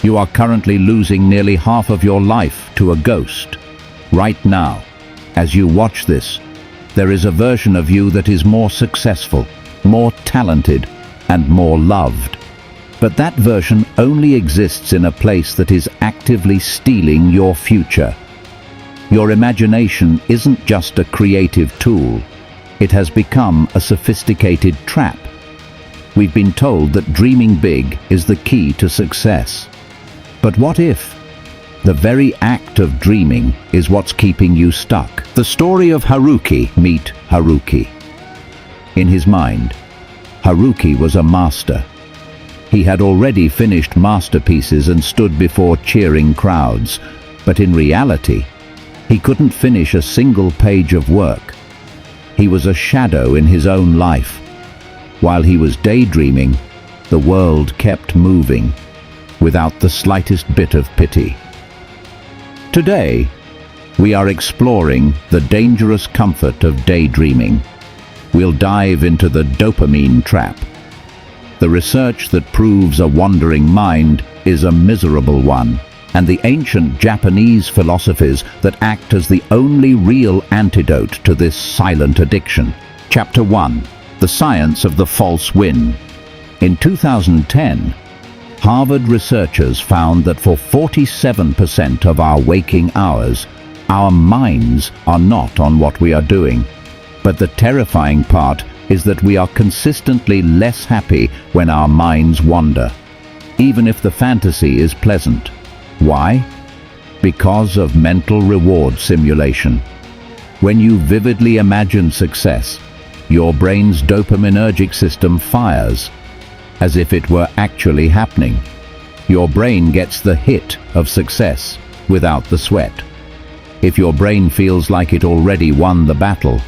You are currently losing nearly half of your life to a ghost. Right now, as you watch this, there is a version of you that is more successful, more talented, and more loved. But that version only exists in a place that is actively stealing your future. Your imagination isn't just a creative tool. It has become a sophisticated trap. We've been told that dreaming big is the key to success. But what if the very act of dreaming is what's keeping you stuck? The story of Haruki. Meet Haruki. In his mind, Haruki was a master. He had already finished masterpieces and stood before cheering crowds, but in reality, he couldn't finish a single page of work. He was a shadow in his own life. While he was daydreaming, the world kept moving, without the slightest bit of pity. Today, we are exploring the dangerous comfort of daydreaming. We'll dive into the dopamine trap. The research that proves a wandering mind is a miserable one, and the ancient Japanese philosophies that act as the only real antidote to this silent addiction. Chapter 1. The Science of the False Win. In 2010, Harvard researchers found that for 47% of our waking hours, our minds are not on what we are doing. But the terrifying part is that we are consistently less happy when our minds wander, even if the fantasy is pleasant. Why? Because of mental reward simulation. When you vividly imagine success, your brain's dopaminergic system fires, as if it were actually happening. Your brain gets the hit of success without the sweat. If your brain feels like it already won the battle,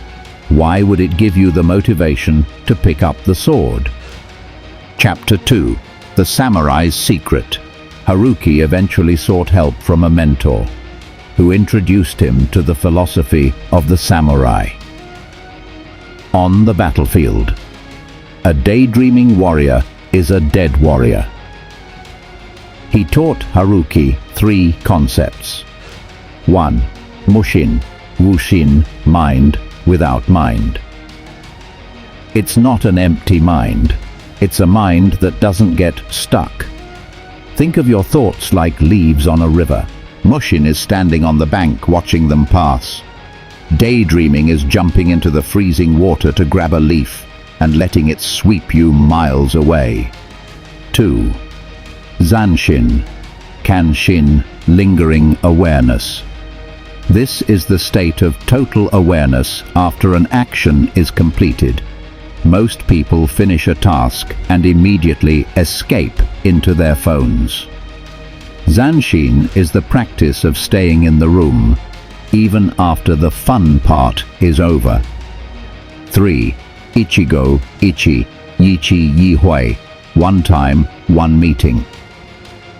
why would it give you the motivation to pick up the sword? Chapter 2. The Samurai's Secret. Haruki eventually sought help from a mentor, who introduced him to the philosophy of the samurai. On the battlefield, a daydreaming warrior is a dead warrior. He taught Haruki 3 concepts. 1. Mushin, wushin, mind without mind. It's not an empty mind. It's a mind that doesn't get stuck. Think of your thoughts like leaves on a river. Mushin is standing on the bank watching them pass. Daydreaming is jumping into the freezing water to grab a leaf and letting it sweep you miles away. 2. Zanshin, Kanshin, lingering awareness. This is the state of total awareness after an action is completed. Most people finish a task and immediately escape into their phones. Zanshin is the practice of staying in the room, even after the fun part is over. 3. Ichigo, Ichi, Yichi, Yihui, one time, one meeting.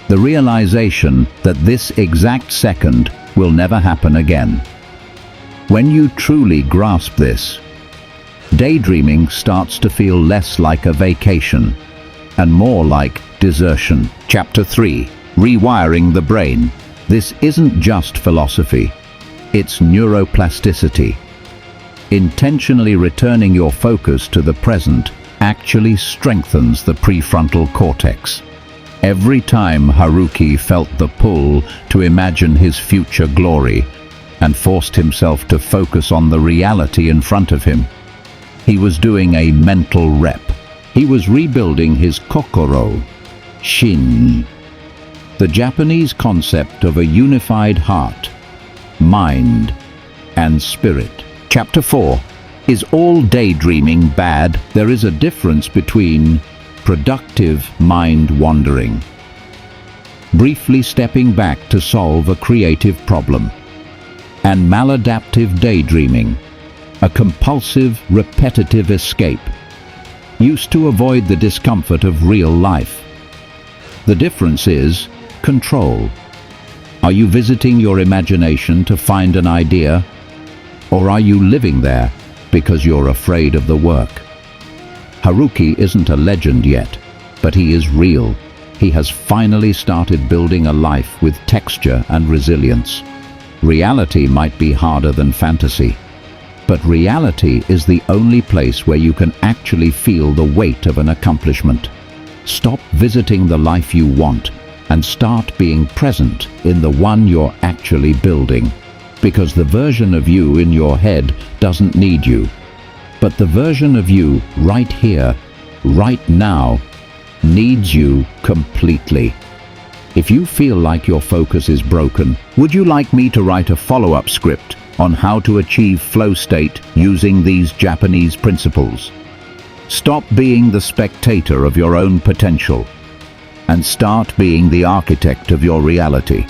The realization that this exact second will never happen again. When you truly grasp this, daydreaming starts to feel less like a vacation and more like desertion. Chapter 3. Rewiring the brain. This isn't just philosophy, it's neuroplasticity. Intentionally returning your focus to the present actually strengthens the prefrontal cortex. Every time Haruki felt the pull to imagine his future glory and forced himself to focus on the reality in front of him, he was doing a mental rep. He was rebuilding his kokoro, shin, the Japanese concept of a unified heart, mind, and spirit. Chapter 4. Is all daydreaming bad? There is a difference between productive mind wandering, briefly stepping back to solve a creative problem, and maladaptive daydreaming, a compulsive, repetitive escape, used to avoid the discomfort of real life. The difference is control. Are you visiting your imagination to find an idea, or are you living there because you're afraid of the work? Haruki isn't a legend yet, but he is real. he has finally started building a life with texture and resilience. Reality might be harder than fantasy, but reality is the only place where you can actually feel the weight of an accomplishment. Stop visiting the life you want and start being present in the one you're actually building. Because the version of you in your head doesn't need you, but the version of you right here, right now, needs you completely. If you feel like your focus is broken, would you like me to write a follow-up script on how to achieve flow state using these Japanese principles? Stop being the spectator of your own potential and start being the architect of your reality.